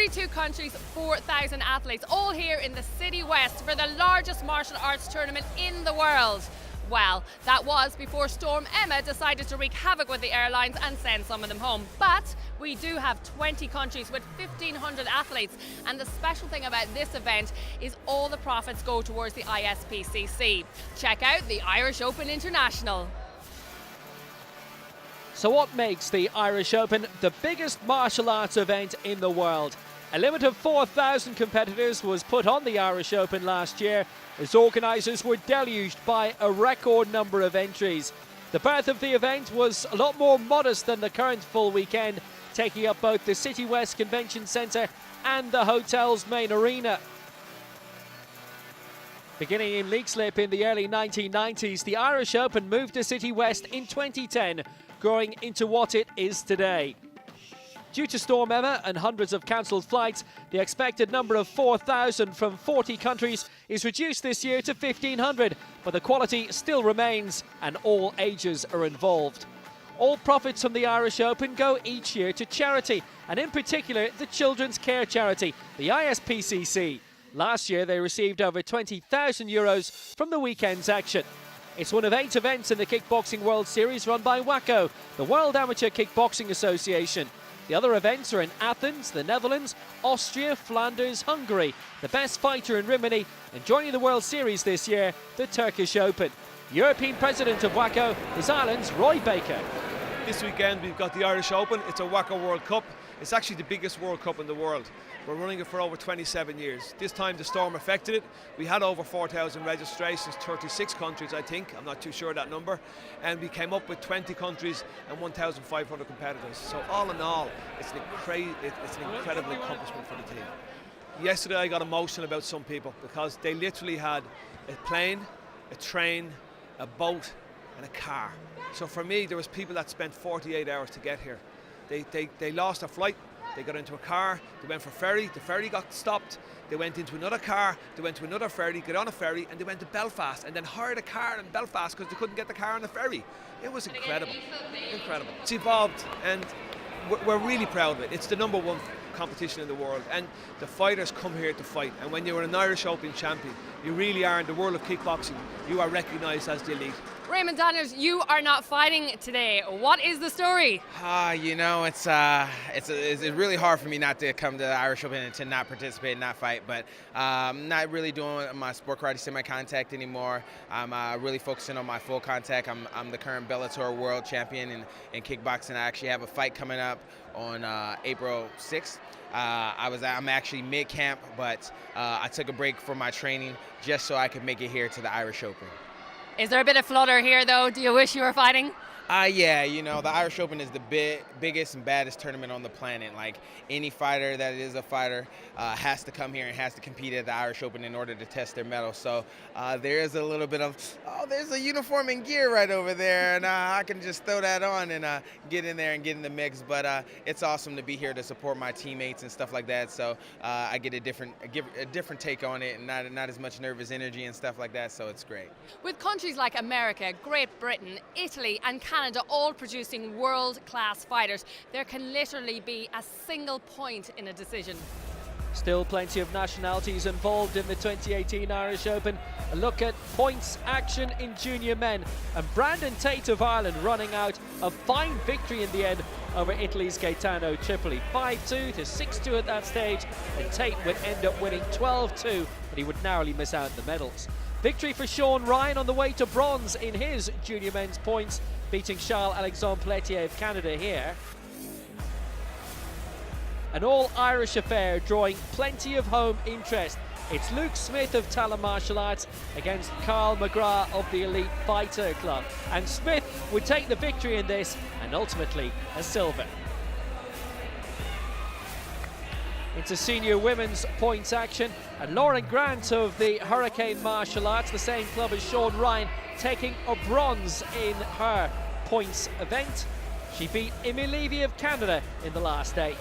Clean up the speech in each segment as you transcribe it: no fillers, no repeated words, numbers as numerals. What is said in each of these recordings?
32 countries, 4,000 athletes, all here in the Citywest for the largest martial arts tournament in the world. Well, that was before Storm Emma decided to wreak havoc with the airlines and send some of them home. But we do have 20 countries with 1,500 athletes, and the special thing about this event is all the profits go towards the ISPCC. Check out the Irish Open International. So what makes the Irish Open the biggest martial arts event in the world? A limit of 4,000 competitors was put on the Irish Open last year as organisers were deluged by a record number of entries. The birth of the event was a lot more modest than the current full weekend, taking up both the Citywest Convention Centre and the hotel's main arena. Beginning in Leixlip in the early 1990s, the Irish Open moved to Citywest in 2010, growing into what it is today. Due to Storm Emma and hundreds of cancelled flights, the expected number of 4,000 from 40 countries is reduced this year to 1,500, but the quality still remains and all ages are involved. All profits from the Irish Open go each year to charity, and in particular the children's care charity, the ISPCC. Last year they received over €20,000 from the weekend's action. It's one of 8 events in the Kickboxing World Series run by WAKO, the World Amateur Kickboxing Association. The other events are in Athens, the Netherlands, Austria, Flanders, Hungary. The best fighter in Rimini, and joining the World Series this year, the Turkish Open. European president of WAKO is Ireland's Roy Baker. This weekend we've got the Irish Open. It's a WAKO World Cup. It's actually the biggest World Cup in the world. We're running it for over 27 years. This time the storm affected it. We had over 4,000 registrations, 36 countries I think, I'm not too sure of that number, and we came up with 20 countries and 1,500 competitors. So all in all, it's an incredible accomplishment for the team. Yesterday I got emotional about some people because they literally had a plane, a train, a boat and a car. So for me, there was people that spent 48 hours to get here. They lost a flight, they got into a car, they went for ferry, the ferry got stopped, they went into another car, they went to another ferry, got on a ferry and they went to Belfast and then hired a car in Belfast because they couldn't get the car on the ferry. It was incredible, incredible. It's evolved and we're really proud of it. It's the #1 competition in the world and the fighters come here to fight, and when you're an Irish Open champion, you really are in the world of kickboxing, you are recognised as the elite. Raymond Donners, you are not fighting today. What is the story? You know, it's really hard for me not to come to the Irish Open and to not participate and not fight, but I'm not really doing my sport karate semi-contact anymore. I'm really focusing on my full contact. I'm the current Bellator World Champion in kickboxing. I actually have a fight coming up on April 6th. I'm actually mid-camp, but I took a break from my training just so I could make it here to the Irish Open. Is there a bit of flutter here though? Do you wish you were fighting? Yeah, you know, the Irish Open is the biggest and baddest tournament on the planet. Like, any fighter that is a fighter has to come here and has to compete at the Irish Open in order to test their mettle. So there is a little bit of, there's a uniform and gear right over there, and I can just throw that on and get in there and get in the mix. But it's awesome to be here to support my teammates and stuff like that. So I get a different take on it, and not as much nervous energy and stuff like that. So it's great. With countries like America, Great Britain, Italy, and Canada all producing world-class fighters, there can literally be a single point in a decision. Still plenty of nationalities involved in the 2018 Irish Open. A look at points action in junior men, and Brandon Tate of Ireland running out a fine victory in the end over Italy's Gaetano Tripoli. 5-2 to 6-2 at that stage, and Tate would end up winning 12-2, but he would narrowly miss out the medals. Victory for Sean Ryan on the way to bronze in his junior men's points, beating Charles-Alexandre Pelletier of Canada here. An all-Irish affair drawing plenty of home interest. It's Luke Smith of Talon Martial Arts against Carl McGrath of the Elite Fighter Club. And Smith would take the victory in this and ultimately a silver. Into senior women's points action, and Lauren Grant of the Hurricane Martial Arts, the same club as Sean Ryan, taking a bronze in her points event. She beat Emily Levy of Canada in the last 8.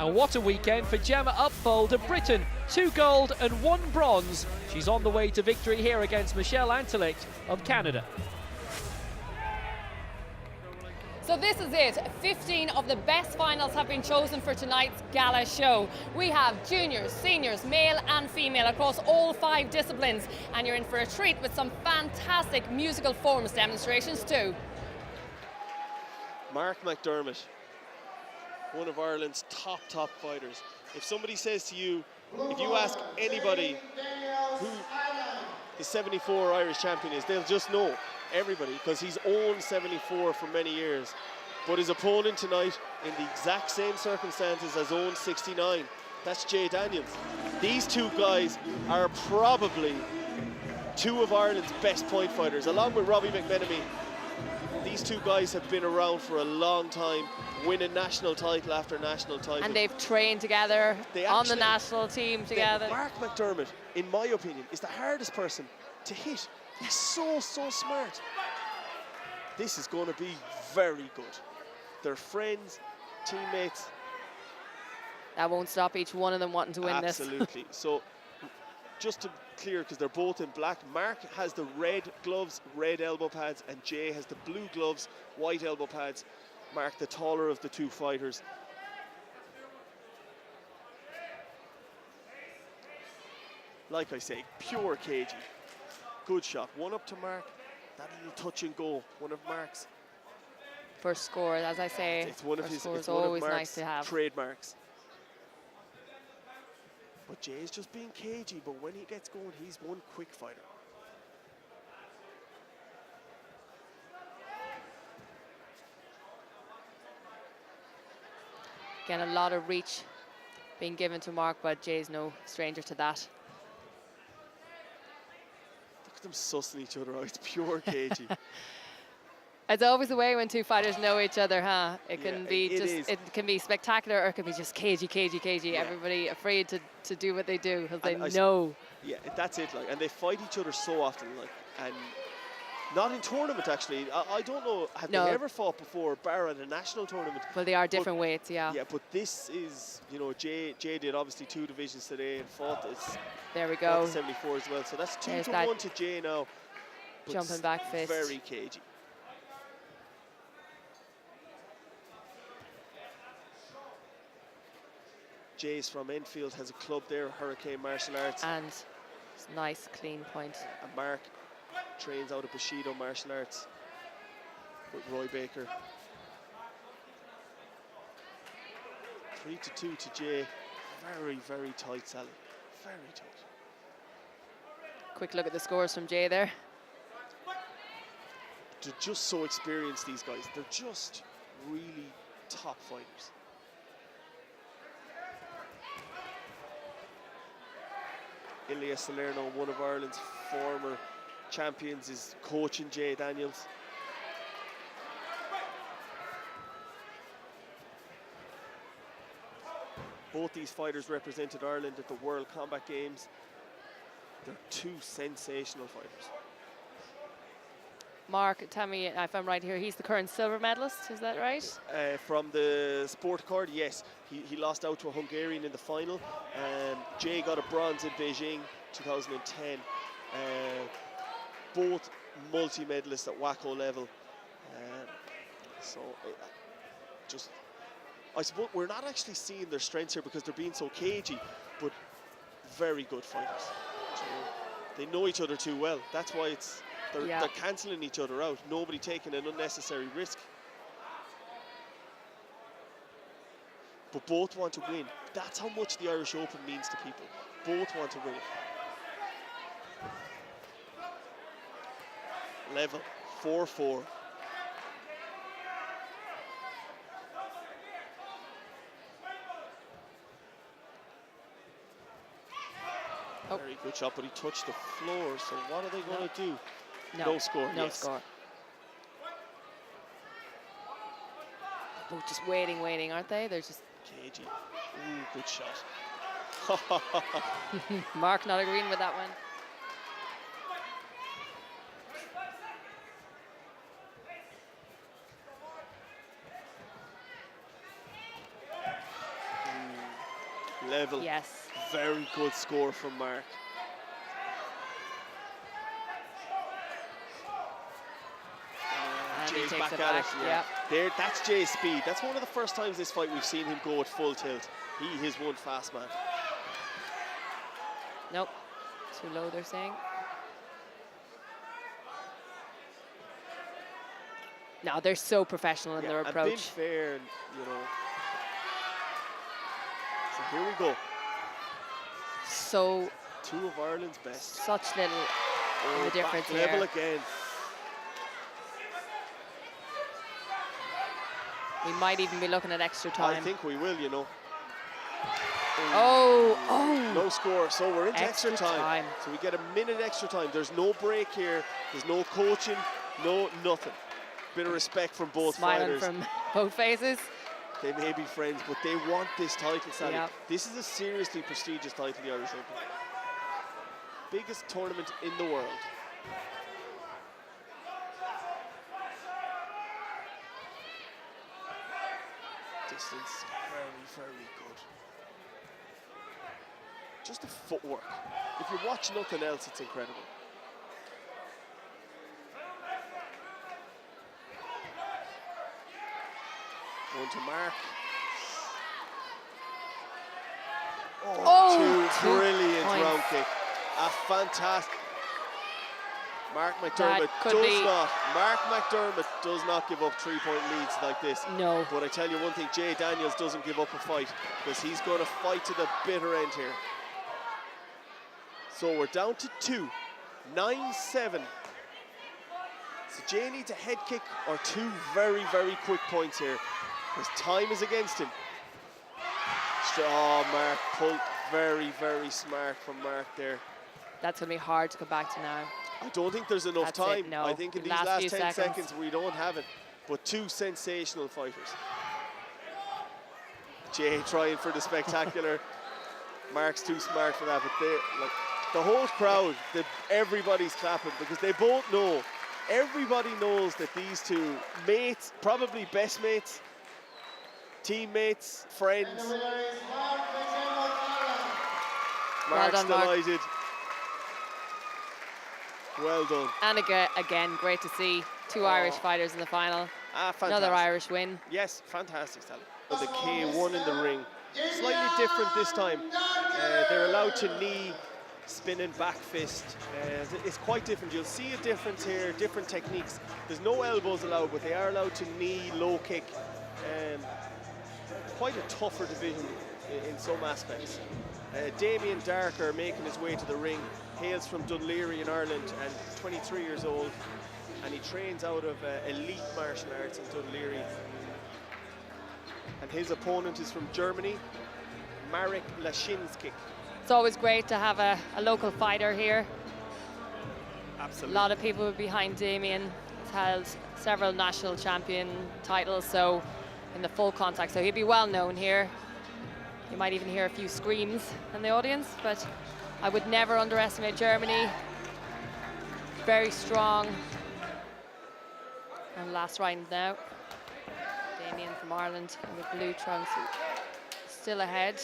And what a weekend for Gemma Upfold of Britain. 2 gold and 1 bronze. She's on the way to victory here against Michelle Antelicht of Canada. So this is it. 15 of the best finals have been chosen for tonight's gala show. We have juniors, seniors, male and female across all 5 disciplines. And you're in for a treat with some fantastic musical forms demonstrations too. Mark McDermott, one of Ireland's top fighters. If somebody says to you, if you ask anybody who the 74 Irish champion is, they'll just know, everybody, because he's owned 74 for many years. But his opponent tonight, in the exact same circumstances, has owned 69. That's Jay Daniels. These two guys are probably 2 of Ireland's best point fighters, along with Robbie McMenemy. These 2 guys have been around for a long time, winning national title after national title. And they've trained together on the national team together. Mark McDermott, in my opinion, is the hardest person to hit. He's so smart. This is going to be very good. They're friends, teammates. That won't stop each one of them wanting to win this. Absolutely. So, just to clear, because they're both in black, Mark has the red gloves, red elbow pads, and Jay has the blue gloves, white elbow pads. Mark, the taller of the 2 fighters. Like I say, pure cagey. Good shot. One up to Mark. That little touch and go. One of Mark's. First score, as I say, It's one of his. score It's is one always of Mark's nice to have. trademarks. But Jay's just being cagey. But when he gets going, he's one quick fighter. Again, a lot of reach being given to Mark, but Jay's no stranger to that. Look at them sussing each other out. It's pure cagey. It's always the way when 2 fighters know each other, huh? It can Yeah, be it just, is. it can be spectacular, or it can be just cagey. Yeah. Everybody afraid to do what they do because they And I know. Yeah, that's it. Like, and they fight each other so often. Like, and not in tournament actually. I don't know. Have No. they ever fought before, bar at a national tournament? Well, they are different weights, yeah. Yeah, but this is, you know, Jay did obviously 2 divisions today and fought this. There we Fought go. the 74 as well. So that's 2 There's to that 1 to Jay now. But jumping back fist. Very cagey. Jay's from Enfield, has a club there, Hurricane Martial Arts. And it's a nice, clean point. And Mark trains out of Bushido Martial Arts with Roy Baker. 3-2 to Jay. Very tight, Sally. Very tight. Quick look at the scores from Jay there. They're just so experienced, these guys. They're just really top fighters. Ilya Salerno, one of Ireland's former champions, is coaching Jay Daniels. Both these fighters represented Ireland at the World Combat Games. They're 2 sensational fighters. Mark, tell me if I'm right here, he's the current silver medalist, is that right? From the sport card, yes. He lost out to a Hungarian in the final. Jay got a bronze in Beijing 2010. Both multi-medalists at WAKO level. I suppose we're not actually seeing their strengths here because they're being so cagey, but very good fighters. So they know each other too well. That's why they're cancelling each other out. Nobody taking an unnecessary risk. But both want to win. That's how much the Irish Open means to people. Both want to win it. Level 4-4. Very good shot, but he touched the floor. So what are they going to do? No score. No yes. score. Both just waiting, aren't they? They're just Cagey. Ooh, good shot. Mark not agreeing with that one. Level. Yes. Very good score from Mark. he Jay's takes back it at back. it. Yeah. There, that's Jay's speed. That's one of the first times this fight we've seen him go at full tilt. He is one fast man. Nope. Too low, they're saying. No, they're so professional in their And approach. being fair, you know. So here we go. So Two of Ireland's best. such little in the difference back level here. again. We might even be looking at extra time. I think we will, you know. Oh. No score, so we're into extra Extra time. time. So we get a minute extra time. There's no break here. There's no coaching, no nothing. Bit of respect from both Smiling fighters. from both faces. They may be friends, but they want this title, Sally. Yeah. This is a seriously prestigious title, the Irish Open. Biggest tournament in the world. Distance, very, very good. Just the footwork. If you watch nothing else, it's incredible. One to Mark. Two brilliant points. round kick. A fantastic. Mark That McDermott could does be- not. Mark McDermott does not give up 3-point leads like this. No. But I tell you one thing, Jay Daniels doesn't give up a fight because he's going to fight to the bitter end here. So we're down to 2, 9-7. So Jay needs a head kick or two very, very quick points here because time is against him. Oh, Mark pulled very, very smart from Mark there. That's going to be hard to go back to now. I don't think there's enough That's it, time. no. I think in these Last last few 10 seconds. seconds we don't have it. But two sensational fighters. Jay trying for the spectacular. Mark's too smart for that, but they, like, the whole crowd, everybody's clapping because they both know. Everybody knows that these two mates, probably best mates, teammates, friends. Mark's done, Mark. delighted. Well done. And again, great to see two Irish fighters in the final. Fantastic. Another Irish win. Yes, fantastic, Sally. The K1 in the ring. Slightly different this time. They're allowed to knee, spinning back fist. It's quite different. You'll see a difference here, different techniques. There's no elbows allowed, but they are allowed to knee, low kick. Quite a tougher division in some aspects. Damien Darker making his way to the ring, hails from Dunleary in Ireland and 23 years old, and he trains out of elite martial arts in Dunleary. And his opponent is from Germany, Marek Lashinsky. It's always great to have a local fighter here. Absolutely. A lot of people behind Damien. He's held several national champion titles, so in the full contact, so he'd be well known here. You might even hear a few screams in the audience, but I would never underestimate Germany. Very strong. And last round now. Damien from Ireland in the blue trunks, still ahead.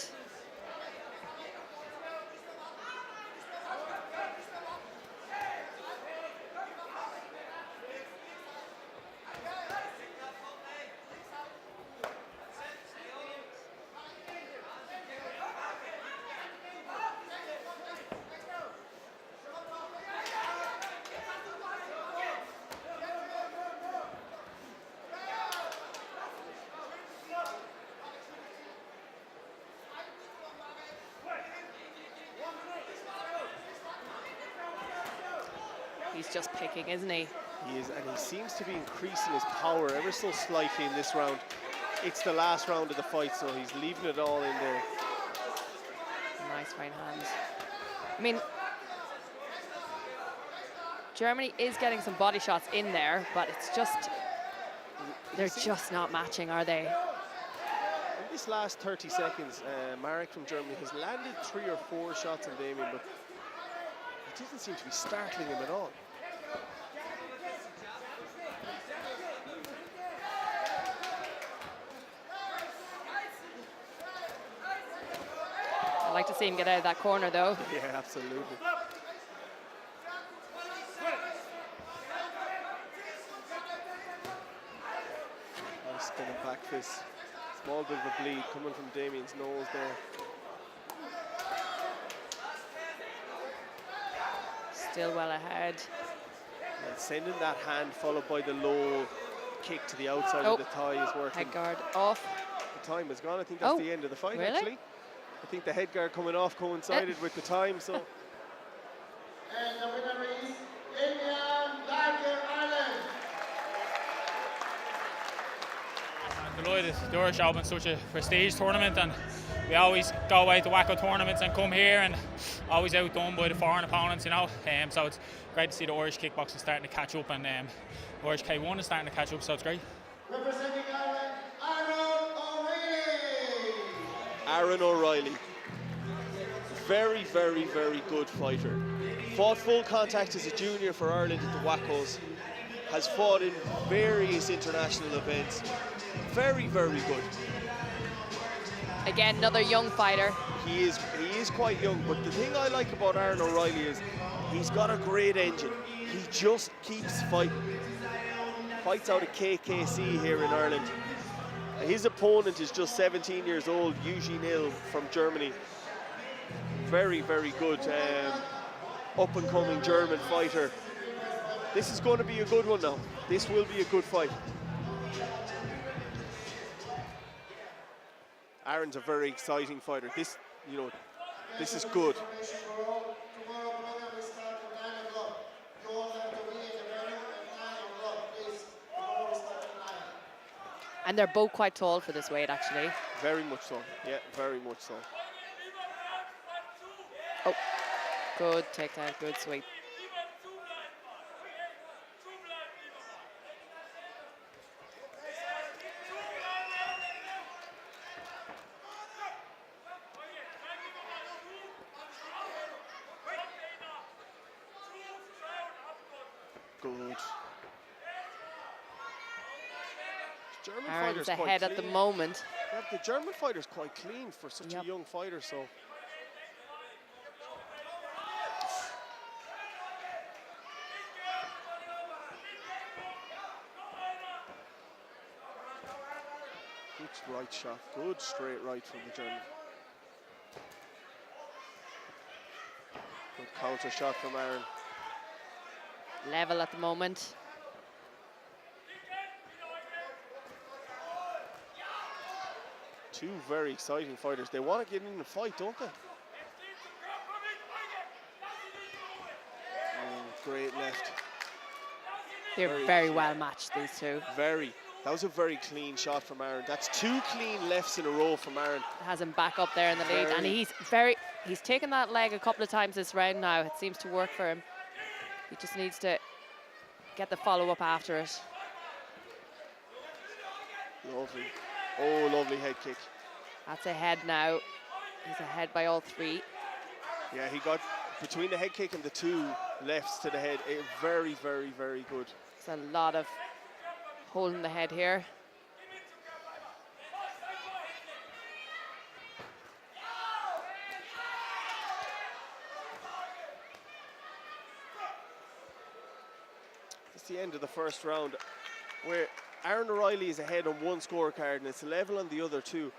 He's just picking, isn't he? He is, and he seems to be increasing his power ever so slightly in this round. It's the last round of the fight, so he's leaving it all in there. Nice right hand. I mean, Germany is getting some body shots in there, but it's just, they're just not matching, are they? In this last 30 seconds, Marek from Germany has landed 3 or 4 shots on Damien, but it doesn't seem to be startling him at all. I'd like to see him get out of that corner, though. Yeah, absolutely. fist. Small bit of a bleed coming from Damien's nose there. Still well ahead. And sending that hand followed by the low kick to the outside of the thigh is working. Head guard off. The time is gone. I think that's the end of the fight, really? actually. I think the head guard coming off coincided with the time, so. And the winner is Ireland. I'm delighted. The Irish Open is such a prestige tournament, and we always go away to WAKO tournaments and come here and always outdone by the foreign opponents, you know. So it's great to see the Irish kickboxing starting to catch up, and Irish K1 is starting to catch up, so it's great. Representing Ireland, Aaron O'Reilly. Aaron O'Reilly. Very, very, very good fighter. Fought full contact as a junior for Ireland at the WAKOs. Has fought in various international events. Very, very good. Again, another young fighter. He is quite young, but the thing I like about Aaron O'Reilly is he's got a great engine. He just keeps fighting. Fights out of KKC here in Ireland. His opponent is just 17 years old, Eugene Ill from Germany. Very, very good up-and-coming German fighter. This is going to be a good one now. This will be a good fight. Aaron's a very exciting fighter. This is good. And they're both quite tall for this weight, actually. Very much so. Yeah, very much so. Oh, good takedown, good sweep. Good. German Aaron's fighter's quite ahead at the clean. moment. Yeah, the German fighter's quite clean for such a young fighter, so. Good right shot, good straight right from the German. Good counter shot from Aaron. Level at the moment. Two very exciting fighters. They want to get in the fight, don't they? Great left. They're very well matched, these two. Very. That was a very clean shot from Aaron. That's two clean lefts in a row from Aaron. Has him back up there in the lead, and he's taken that leg a couple of times this round now. It seems to work for him. He just needs to get the follow-up after it. Lovely. Oh, lovely head kick. That's ahead now. He's ahead by all three. Yeah, he got between the head kick and the two lefts to the head. Very, very, very good. There's a lot of holding the head here. It's the end of the first round, where Aaron O'Reilly is ahead on one scorecard and it's level on the other two.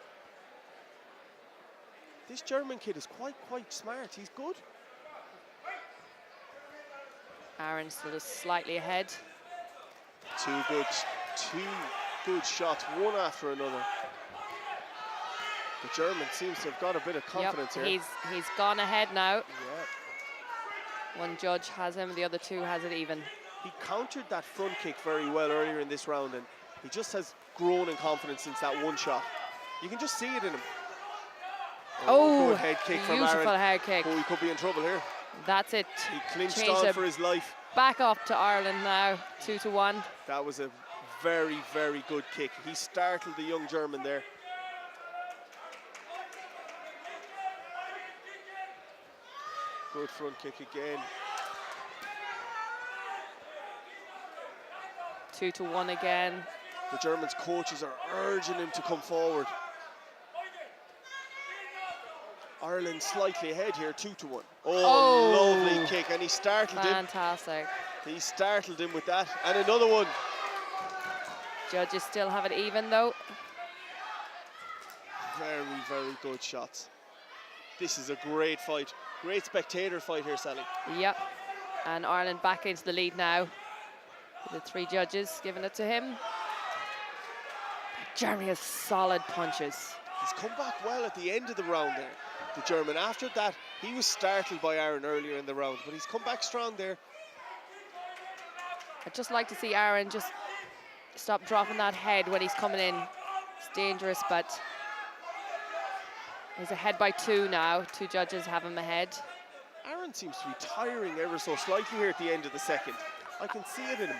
This German kid is quite smart. He's good. Aaron still is slightly ahead. Two good shots, one after another. The German seems to have got a bit of confidence here. He's gone ahead now. Yeah. One judge has him, the other two has it even. He countered that front kick very well earlier in this round, and he just has grown in confidence since that one shot. You can just see it in him. Oh, good head kick from beautiful Aaron. head kick. Oh, he could be in trouble here. That's it. He clinched Changed on it for his life. back up to Ireland now, 2-1. That was a very, very good kick. He startled the young German there. Good front kick again. 2-1 again. The German's coaches are urging him to come forward. Ireland slightly ahead here, 2-1. Oh, lovely kick, and he startled him. Fantastic. He startled him with that, and another one. Judges still have it even though. Very, very good shots. This is a great fight. Great spectator fight here, Sally. Yep. And Ireland back into the lead now. The 3 judges giving it to him. Germany has solid punches. He's come back well at the end of the round there, the German. After that, he was startled by Aaron earlier in the round, but he's come back strong there. I'd just like to see Aaron just stop dropping that head when he's coming in. It's dangerous, but he's ahead by 2 now. 2 judges have him ahead. Aaron seems to be tiring ever so slightly here at the end of the second. I can see it in him.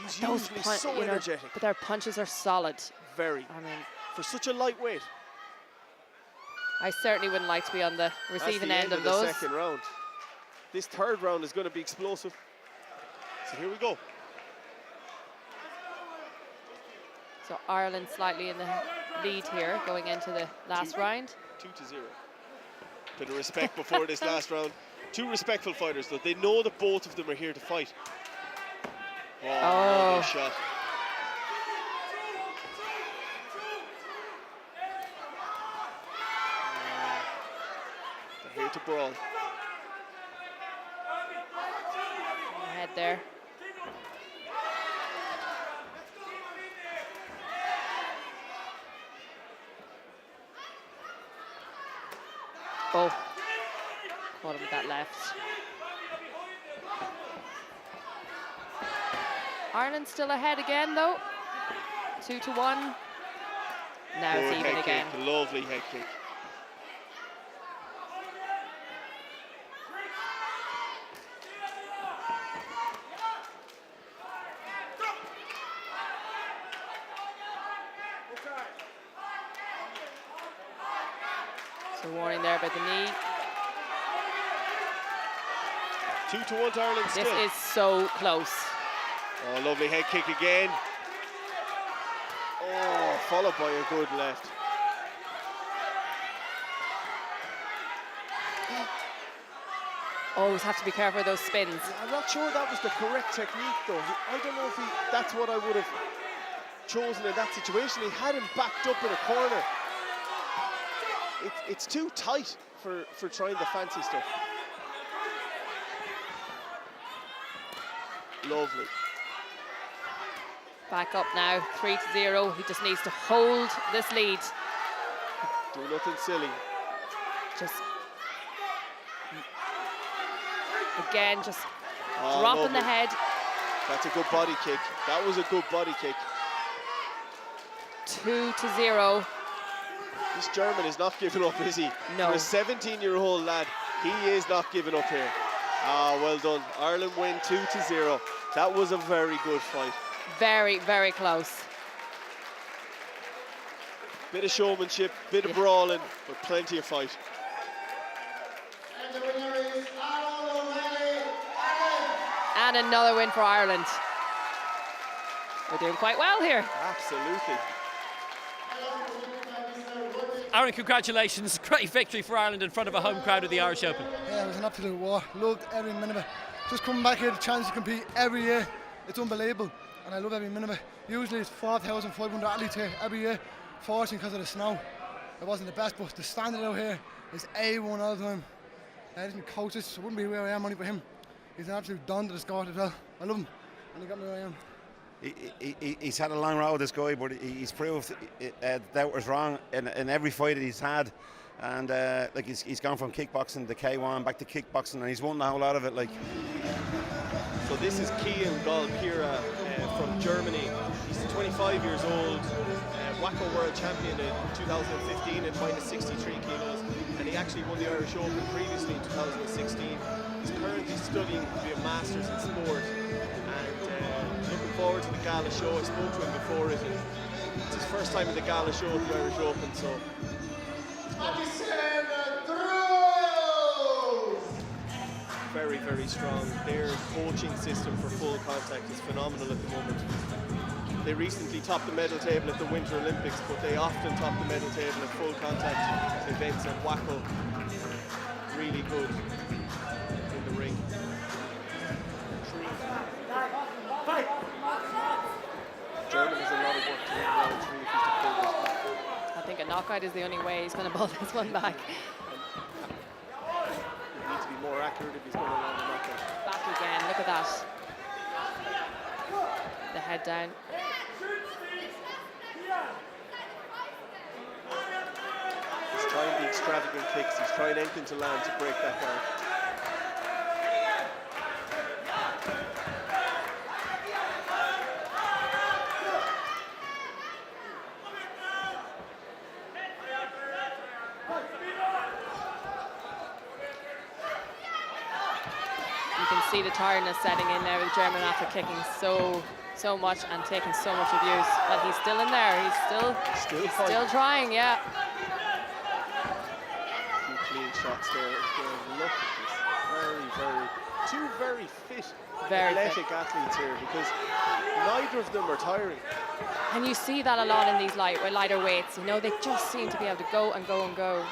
He's usually so energetic. But their punches are solid. Very. I mean, for such a lightweight. I certainly wouldn't like to be on the receiving end of those. The second round. This third round is going to be explosive. So here we go. So Ireland slightly in the lead here going into the last round. 2-0. Bit of respect before this last round. 2 respectful fighters, though. They know that both of them are here to fight. Oh, good shot. They're here to brawl. Ahead there. Oh, caught him with that left. Ireland still ahead again, though. 2-1. Now it's even again. Kick, lovely head kick. So warning there about the knee. 2-1 to Ireland still. This is so close. Oh, lovely head kick again. Oh, followed by a good left. Always have to be careful of those spins. I'm not sure that was the correct technique, though. I don't know if that's what I would have chosen in that situation. He had him backed up in a corner. It's too tight for trying the fancy stuff. Lovely. Back up now, 3-0. He just needs to hold this lead. Do nothing silly. Just again, just dropping the head. That's a good body kick. That was a good body kick. 2-0. This German is not giving up, is he? No. For a 17-year-old lad, he is not giving up here. Ah, well done. Ireland win 2-0. That was a very good fight. Very, very close. Bit of showmanship, bit of brawling, but plenty of fight. And the winner is Ireland. And another win for Ireland. We're doing quite well here. Absolutely. Aaron, congratulations. Great victory for Ireland in front of a home crowd at the Irish Open. Yeah, it was an absolute war. Loved every minute of it. Just coming back here, the chance to compete every year. It's unbelievable. And I love every minute of it. Usually it's 4,500 athletes here every year. Fortunately, because of the snow, it wasn't the best, but the standard out here is A1 all the time. Listen, coaches, so I wouldn't be where I am only for him. He's an absolute don to the sport as well. I love him, and he got me where I am. He's had a long road, this guy, but he's proved that was wrong in every fight that he's had. And like he's gone from kickboxing to K1 back to kickboxing, and he's won a whole lot of it. Like. So this is Kian Galpira from Germany. He's 25 years old, WAKO World Champion in 2015 at minus 63 kilos, and he actually won the Irish Open previously in 2016. He's currently studying to be a master's in sport, and looking forward to the gala show. I spoke to him before it, and it's his first time at the gala show at the Irish Open, so. Very, very strong. Their coaching system for full contact is phenomenal at the moment. They recently topped the medal table at the Winter Olympics, but they often top the medal table at full contact events at WAKO. Really good in the ring. German has a lot of work to do. knockout is the only way he's going to pull this one back. He needs to be more accurate if he's going to land the knockout. Back again, look at that. The head down. He's trying the extravagant kicks. He's trying anything to land to break that guard. You can see the tiredness setting in there with German after kicking so much and taking so much abuse. But he's still in there. He's still trying, yeah. A few clean shots there. Again, look at this. Two very fit, athletic athletes here, because neither of them are tiring. And you see that a lot in these lighter weights. You know, they just seem to be able to go and go and go.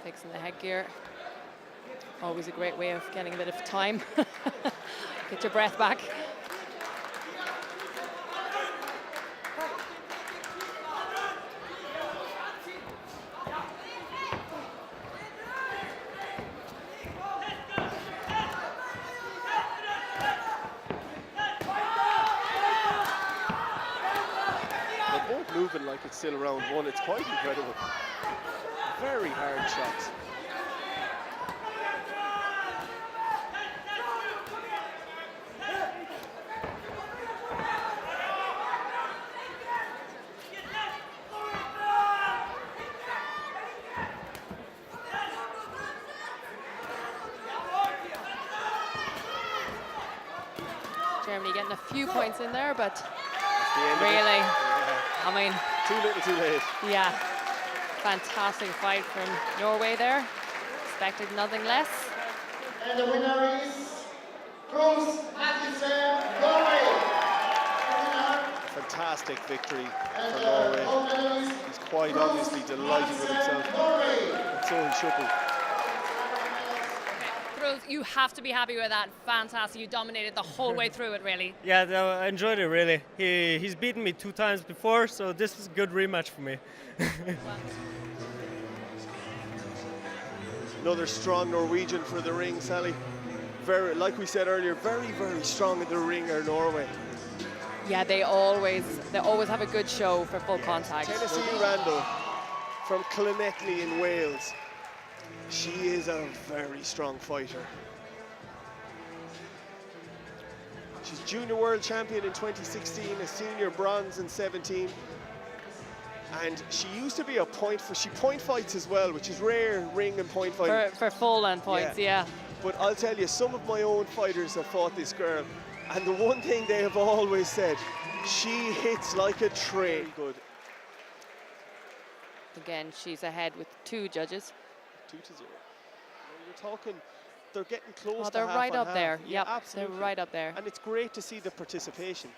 Fixing the headgear. Always a great way of getting a bit of time. Get your breath back. They're both moving like it's still round one. It's quite incredible. Very hard shots. Germany getting a few points in there, but really, I mean, too little, too late. Yeah. Fantastic fight from Norway there. Expected nothing less. And the winner is Bruce Atkinson, Norway. Fantastic victory for Norway. He's quite obviously delighted with himself. And so he should be. Bruce, you have to be happy with that. Fantastic. You dominated the whole way through it, really. Yeah, I enjoyed it, really. He's beaten me 2 times before, so this was a good rematch for me. Another strong Norwegian for the ring, Sally. Very, like we said earlier, very, very strong in the ring are Norway. Yeah, they always have a good show for full contact. Tennessee Randall from Clonetney in Wales. She is a very strong fighter. She's junior world champion in 2016, a senior bronze in 17. And she used to be a point fights as well, which is rare, ring and point fighting. For full and points, yeah. But I'll tell you, some of my own fighters have fought this girl, and the one thing they have always said, she hits like a train. Good. Again, she's ahead with 2 judges. 2-0. You're talking, they're getting close. Oh, they're to half right on up half. there. Yeah, Yep, absolutely. they're right up there. And it's great to see the participation.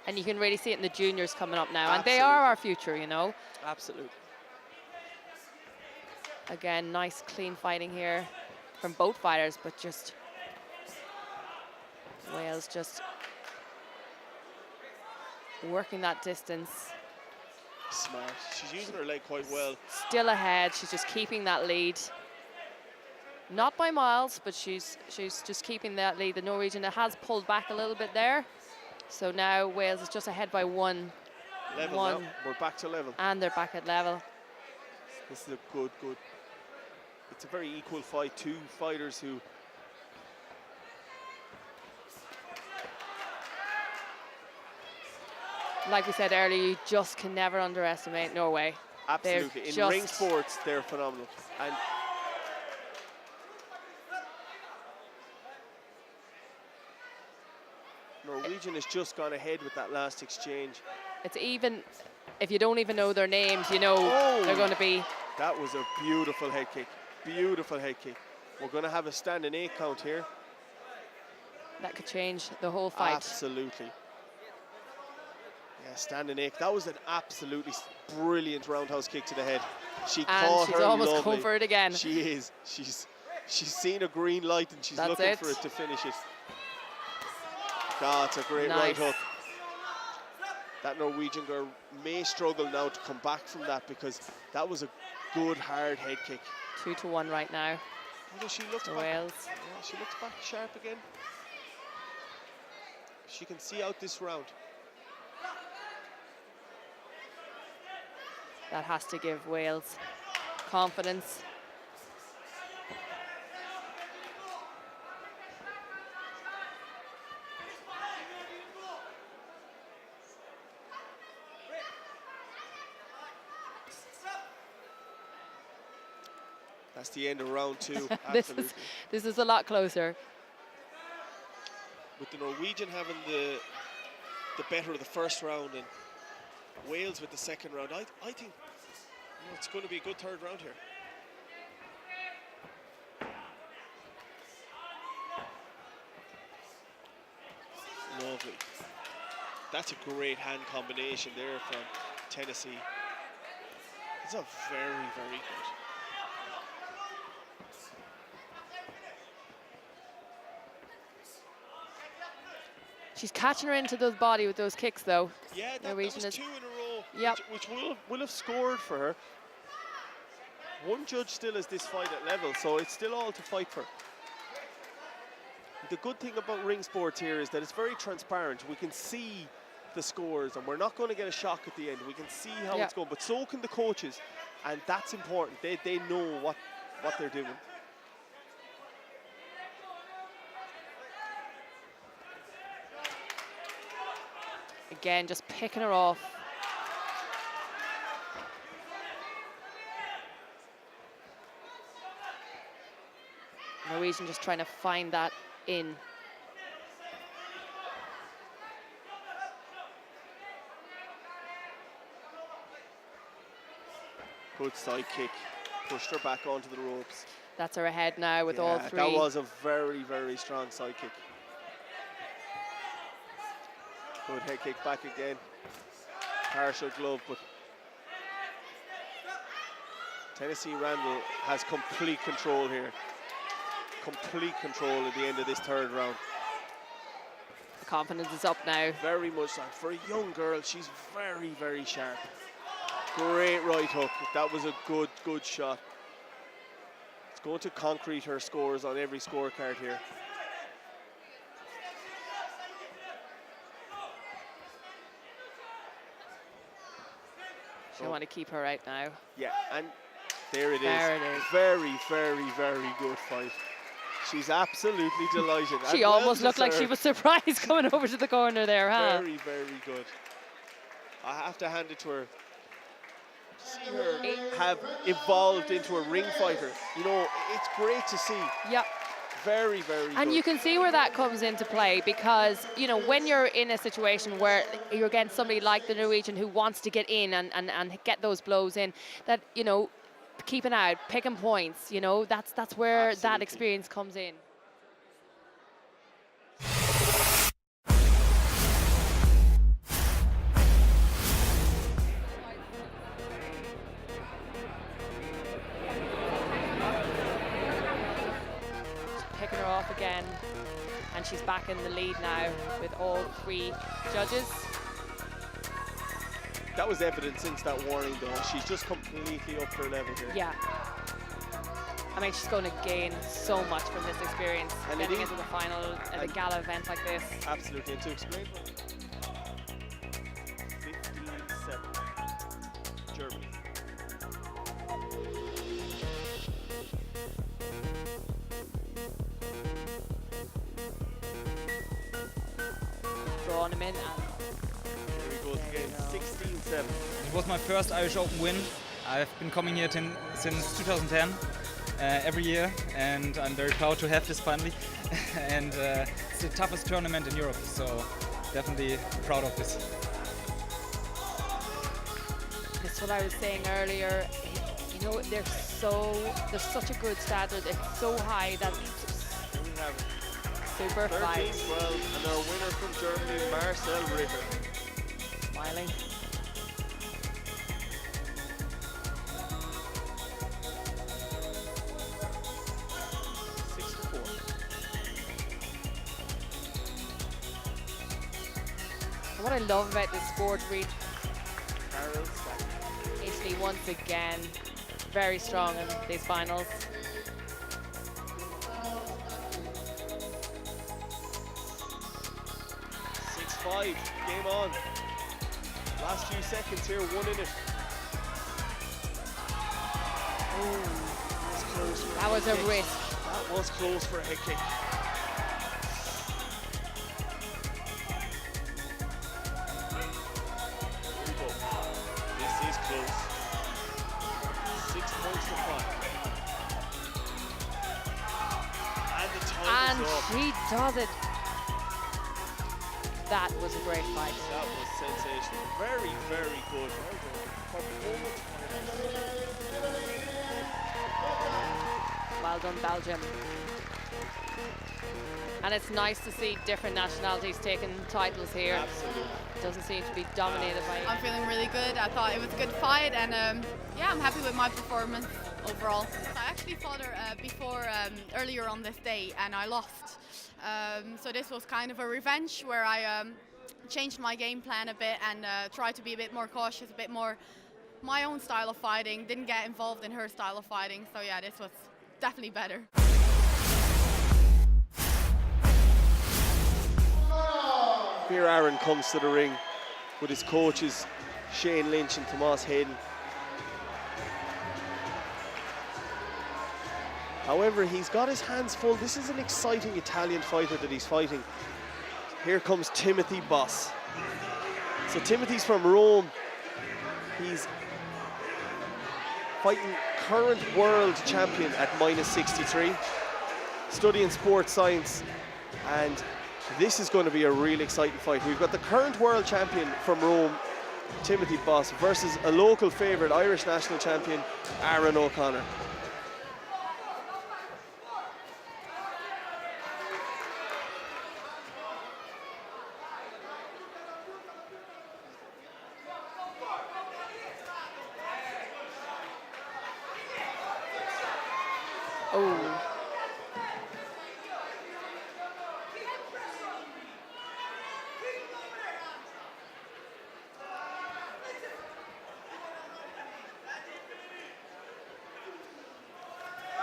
And you can really see it in the juniors coming up now. Absolutely. And they are our future, you know. Absolutely. Again, nice clean fighting here from both fighters, but just Wales just working that distance. Smart. She's using her leg quite well. Still ahead. She's just keeping that lead. Not by miles, but she's just keeping that lead. The Norwegian has pulled back a little bit there. So now Wales is just ahead by 1. Level now. We're back to level. And they're back at level. This is a good. It's a very equal fight. 2 fighters who. Like we said earlier, you just can never underestimate Norway. Absolutely. In ring sports, they're phenomenal. And Norwegian has just gone ahead with that last exchange. It's even, if you don't even know their names, you know they're going to be. That was a beautiful head kick. Beautiful head kick. We're going to have a standing 8 count here. That could change the whole fight. Absolutely. Yeah, standing 8. That was an absolutely brilliant roundhouse kick to the head. She caught her. She's almost lovely. going for it again. She is. She's seen a green light and she's looking for it to finish it. That's a great right hook. That Norwegian girl may struggle now to come back from that because that was a good hard head kick. 2-1 right now. Although she looks back. Wales. Yeah, she looks back sharp again. She can see out this round. That has to give Wales confidence. That's the end of round 2. This is a lot closer. With the Norwegian having the better of the first round and Wales with the second round, I think it's going to be a good third round here. Lovely. That's a great hand combination there from Tennessee. It's a very, very good. She's catching her into the body with those kicks, though. Yeah, that was 2 in a row, yep. which will have scored for her. One judge still has this fight at level, so it's still all to fight for. The good thing about ring sports here is that it's very transparent. We can see the scores, and we're not going to get a shock at the end. We can see how it's going, but so can the coaches, and that's important. They know what they're doing. Again, just picking her off. Norwegian just trying to find that in. Good side kick. Pushed her back onto the ropes. That's her ahead now with all 3. That was a very, very strong side kick. Good head kick back again. Partial glove, but Tennessee Randall has complete control here. Complete control at the end of this third round. The confidence is up now. Very much so. For a young girl, she's very, very sharp. Great right hook. That was a good shot. It's going to concrete her scores on every scorecard here. They want to keep her out now. Yeah, and there it is. There it is. Very, very, very good fight. She's absolutely delighted. She almost looked like she was surprised coming over to the corner there, huh? Very, very good. I have to hand it to her. See her have evolved into a ring fighter. You know, it's great to see. Yep. Very, very good. And you can see where that comes into play because, you know, when you're in a situation where you're against somebody like the Norwegian who wants to get in and get those blows in, that, you know, keeping out, picking points, you know, that's where that experience comes in. Picking her off again, and she's back in the lead now with all 3 judges. That was evident since that warning, though. She's just completely up her level here. Yeah. I mean, she's going to gain so much from this experience, and getting into the final at a gala event like this. Absolutely. And to explain, 15-7, Germany. Drawing him in. There he goes again, 16-7. It was my first Irish Open win. I've been coming here since 2010, every year, and I'm very proud to have this finally. and it's the toughest tournament in Europe, so definitely proud of this. That's what I was saying earlier. You know, there's such a good standard. It's so high that Here we have it. super fight. 13-12, and our winner from Germany, Marcel Ritter. Smiling. And what I love about this sport, Reid, Italy once again very strong in these finals. Game on. Last few seconds here, 1 in it. That was a risk. That was close for a head kick. Here we go. This is close. 6 points to 5. And the time is up. He does it. That was a great fight. That was sensational. Very, very good. Well done, Belgium. And it's nice to see different nationalities taking titles here. Absolutely. It doesn't seem to be dominated by... I'm feeling really good. I thought it was a good fight, and yeah, I'm happy with my performance overall. I actually fought her before earlier on this day, and I lost. So this was kind of a revenge where I changed my game plan a bit and tried to be a bit more cautious, a bit more my own style of fighting, didn't get involved in her style of fighting. So yeah, this was definitely better. Here Aaron comes to the ring with his coaches Shane Lynch and Tomas Hayden. However, he's got his hands full. This is an exciting Italian fighter that he's fighting. Here comes Timothy Boss. So Timothy's from Rome. He's fighting current world champion at -63, studying sports science, and this is going to be a really exciting fight. We've got the current world champion from Rome, Timothy Boss, versus a local favourite, Irish national champion, Aaron O'Connor. Oh.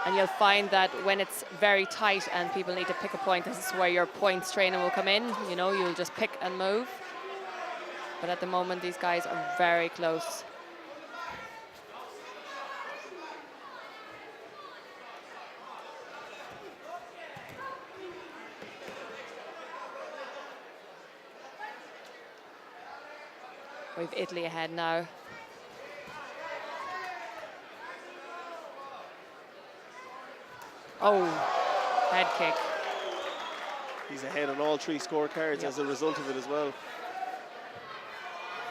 And you'll find that when it's very tight and people need to pick a point, this is where your points training will come in. You know, you'll just pick and move. But at the moment, these guys are very close. We've Italy ahead now. Oh, head kick. He's ahead on all 3 scorecards as a result of it as well.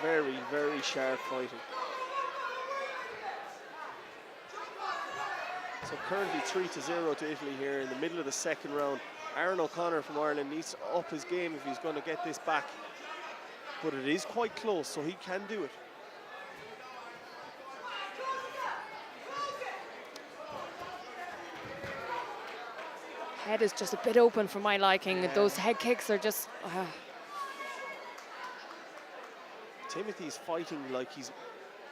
Very, very sharp fighting. So currently 3-0 to Italy here in the middle of the second round. Aaron O'Connor from Ireland needs to up his game if he's going to get this back. But it is quite close, so he can do it. Head is just a bit open for my liking. Yeah. Those head kicks are just... Timothy's fighting like he's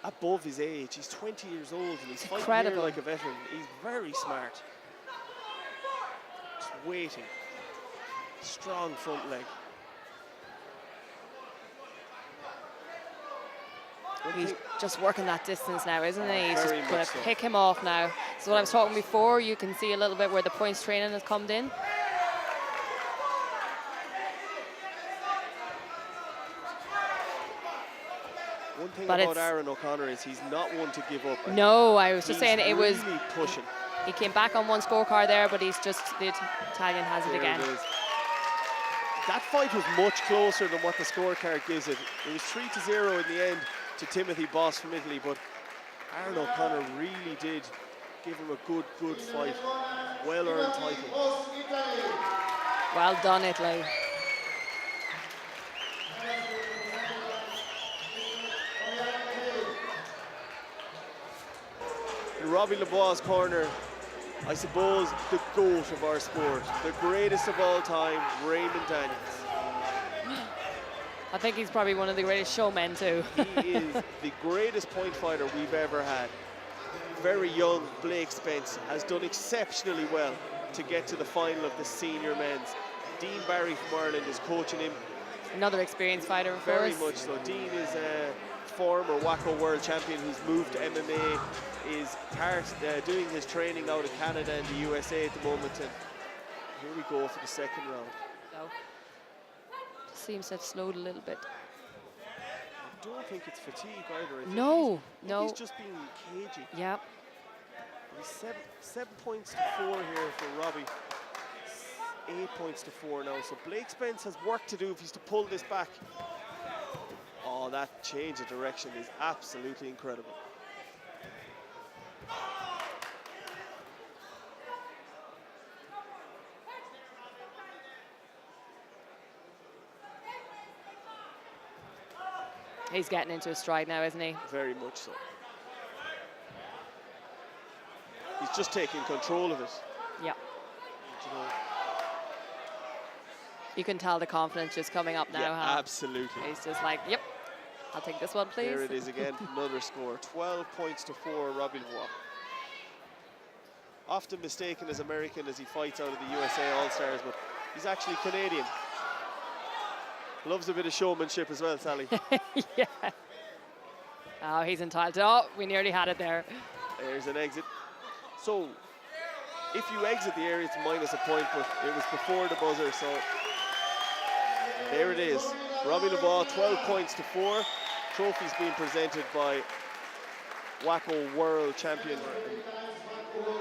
above his age. He's 20 years old and he's fighting incredible. here like a veteran. He's very smart. Just waiting. Strong front leg. He's just working that distance now, isn't he? He's just Very going to much so. pick him off now. So what I was talking before, you can see a little bit where the points training has come in. One thing But about it's- Aaron O'Connor is he's not one to give up. No, I was just saying it was... really pushing. He came back on one scorecard there, but he's just, the Italian has it There again. it is. That fight was much closer than what the scorecard gives it. It was 3-0 in the end to Timothy Boss from Italy, but Aaron O'Connor really did give him a good fight. Well-earned title. Well done, Italy. In Robbie Lebois' corner, I suppose the GOAT of our sport, the greatest of all time, Raymond Daniels. I think he's probably one of the greatest showmen too. He is the greatest point fighter we've ever had. Very young Blake Spence has done exceptionally well to get to the final of the senior men's. Dean Barry from Ireland is coaching him. Another experienced fighter, of course. Very much so. Dean is a former WAKO World Champion who's moved to MMA, is doing his training out in Canada and the USA at the moment. And here we go for the second round. So, seems to have slowed a little bit. I don't think it's fatigue either. I think No. he's just being cagey. Yeah. He's 7 points to 4 here for Robbie. 8 points to 4 now. So Blake Spence has work to do if he's to pull this back. Oh, that change of direction is absolutely incredible. He's getting into a stride now, isn't he? Very much so. He's just taking control of it. Yeah. You know. You can tell the confidence just coming up now. Yeah, huh? absolutely. He's just like, yep, I'll take this one, please. There it is again, another score. 12 points to 4, Robbie Lebois. Often mistaken as American as he fights out of the USA All-Stars, but he's actually Canadian. Loves a bit of showmanship as well, Sally. Yeah. Oh, he's entitled. Oh, we nearly had it there. There's an exit. So, if you exit the area, it's minus a point, but it was before the buzzer, so there it is. Robbie Lebois, 12 points to 4. Trophies being presented by WAKO World Champion,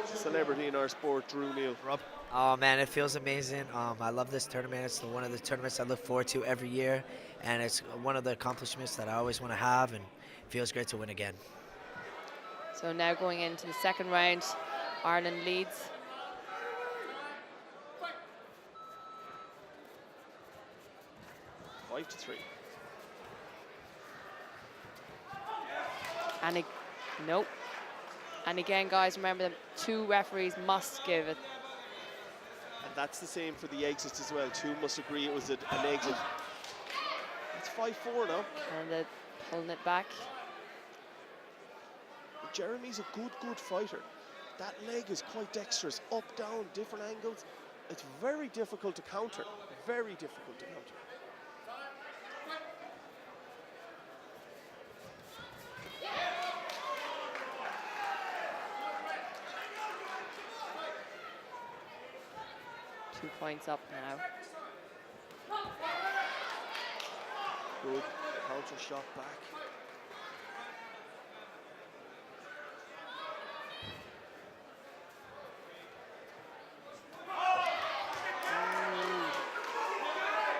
celebrity in our sport, Drew Neal. Rob. Oh man, it feels amazing. I love this tournament. It's one of the tournaments I look forward to every year, and it's one of the accomplishments that I always want to have, and it feels great to win again. So now going into the second round, Ireland leads. Five to 3. And nope. And again, guys, remember that 2 referees must give it. And that's the same for the exits as well. 2 must agree it was an exit. It's 5-4 now. And they're pulling it back. Jeremy's a good fighter. That leg is quite dexterous. Up, down, different angles. It's very difficult to counter. Very difficult to counter. Two points up now. Good counter shot back.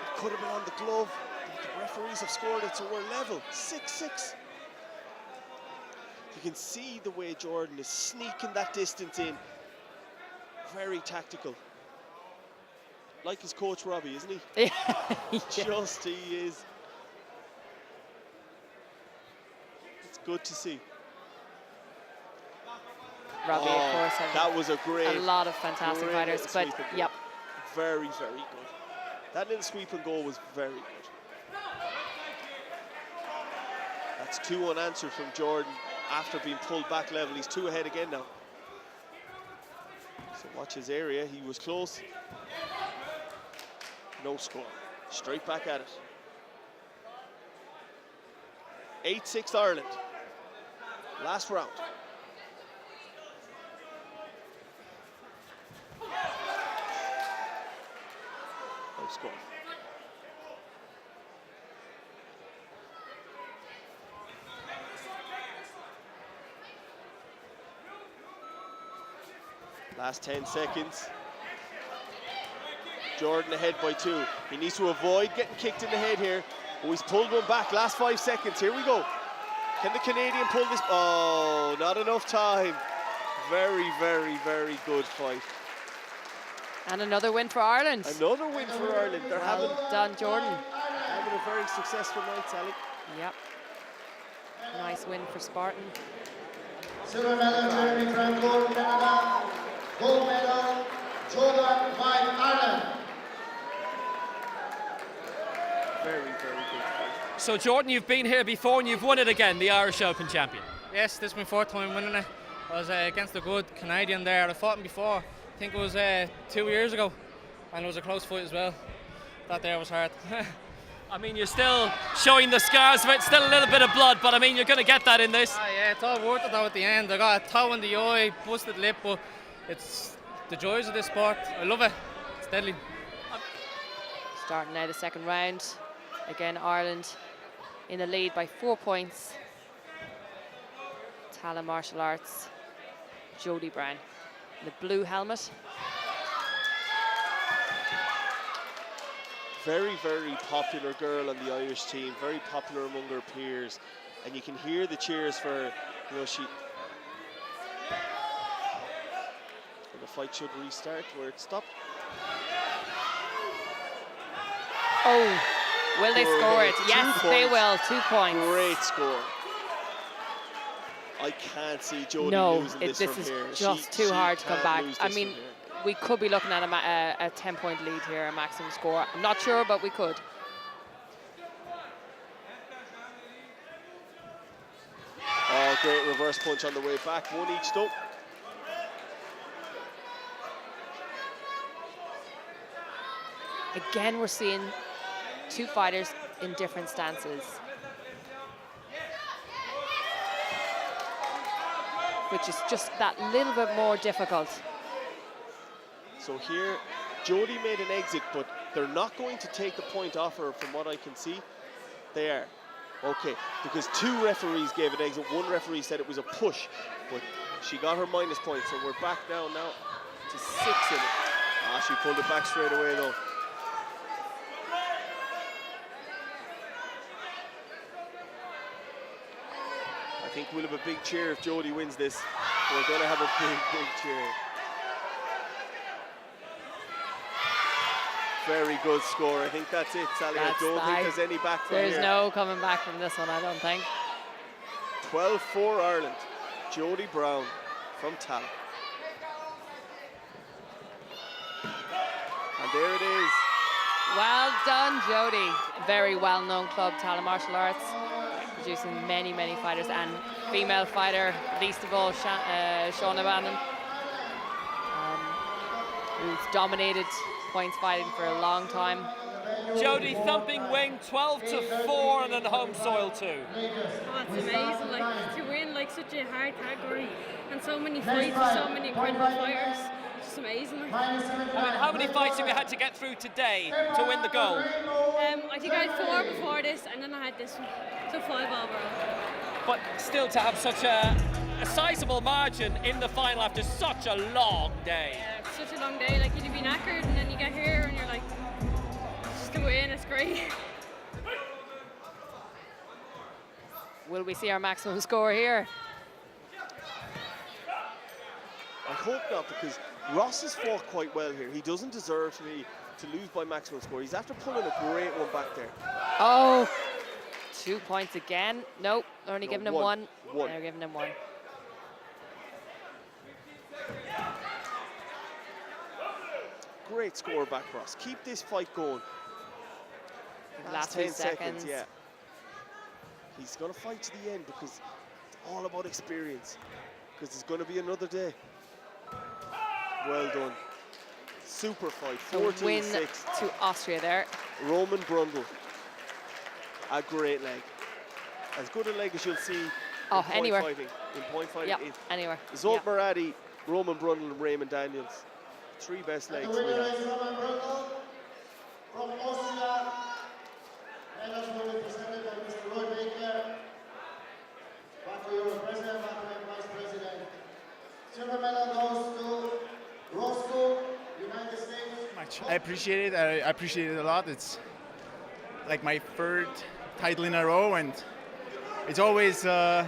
It could have been on the glove, but the referees have scored it, so we're level. 6-6. You can see the way Jordan is sneaking that distance in. Very tactical. Like his coach Robbie, isn't he? Yeah. Just he is. It's good to see. Robbie, of course, that was a great. A lot of fantastic fighters, but yep. Very, very good. That little sweep and goal was very good. That's 2 unanswered from Jordan after being pulled back level. He's 2 ahead again now. So watch his area. He was close. No score. Straight back at it. 8-6 Ireland. Last round. No score. Last 10 seconds. Jordan ahead by 2. He needs to avoid getting kicked in the head here. Oh, he's pulled one back. Last 5 seconds. Here we go. Can the Canadian pull this? Oh, not enough time. Very, very, very good fight. And another win for Ireland. Another win for Ireland. They're Well done, Jordan. having a very successful night, Sally. Yep. Nice win for Spartan. Silver medal, Jeremy Grant, gold, Canada. Gold medal, Jordan White, Ireland. Very, very good fight. So Jordan, you've been here before and you've won it again, the Irish Open champion. Yes, this is my 4th time winning it. I was against a good Canadian there. I fought him before. I think it was 2 years ago, and it was a close fight as well. That there was hard. I mean, you're still showing the scars of it, still a little bit of blood, but I mean, you're going to get that in this. Yeah, it's all worth it though at the end. I got a toe in the eye, busted lip, but it's the joys of this sport. I love it. It's deadly. Starting now the second round. Again, Ireland in the lead by 4 points. Tala Martial Arts, Jodie Brown, the blue helmet. Very, very popular girl on the Irish team, very popular among her peers, and you can hear the cheers for, you know, she. And the fight should restart where it stopped. Oh, will they score it? Yes, they will. 2 points. Great score. I can't see Jodie losing this from here. This is just too hard to come back. I mean, we could be looking at a 10-point lead here, a maximum score. I'm not sure, but we could. Oh, great reverse punch on the way back. 1 each though. Again, we're seeing 2 fighters in different stances, which is just that little bit more difficult. So here, Jodie made an exit, but they're not going to take the point off her from what I can see. They are. Okay, because 2 referees gave an exit. 1 referee said it was a push, but she got her minus point. So we're back now to 6 in it. Ah, she pulled it back straight away though. I think we'll have a big cheer if Jodie wins this. We're going to have a big, big cheer. Very good score. I think that's it, Sally. I don't think there's any back from here. There's no coming back from this one, I don't think. 12-4 Ireland. Jodie Brown from Tala. And there it is. Well done, Jodie. Very well-known club, Tala Martial Arts, producing many, many fighters, and female fighter, least of all, Shauna Bannon, who's dominated points fighting for a long time. Jodie, thumping win, 12-4 and on home soil too. Oh, it's amazing, like, to win like such a hard category and so many fights with so many incredible fighters. It's just amazing. I mean, how many fights have you had to get through today to win the gold? I think I had 4 before this, and then I had this one, so 5 overall. But still to have such a sizable margin in the final after such a long day. Yeah, it's such a long day, like you'd be knackered and then you get here and you're like, just to win, it's great. Will we see our maximum score here? I hope not, because Ross has fought quite well here. He doesn't deserve to lose by maximum score. He's after pulling a great one back there. Oh, 2 points again. Nope, they're only giving him one. One. They're giving him 1. Great score back, Ross. Keep this fight going. Last 10 few seconds. yeah. He's going to fight to the end because it's all about experience. Because it's going to be another day. Well done. Super fight. 14-6. Win to Austria there. Roman Brundle. A great leg. As good a leg as you'll see in anywhere. Fighting. In point fighting. Yep, anywhere. Zolt Maradi, Roman Brundle, and Raymond Daniels. 3 best legs we have. Roman Brundle from Austria. Medals will be presented by Mr. Roy Baker. WAKO Euro President, WAKO Vice President. Silver medal goes to appreciate it. I appreciate it a lot. It's like my third title in a row, and it's always a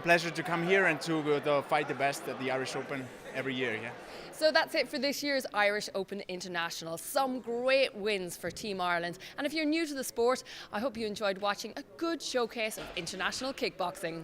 pleasure to come here and to fight the best at the Irish Open every year. Yeah. So that's it for this year's Irish Open International. Some great wins for Team Ireland. And if you're new to the sport, I hope you enjoyed watching a good showcase of international kickboxing.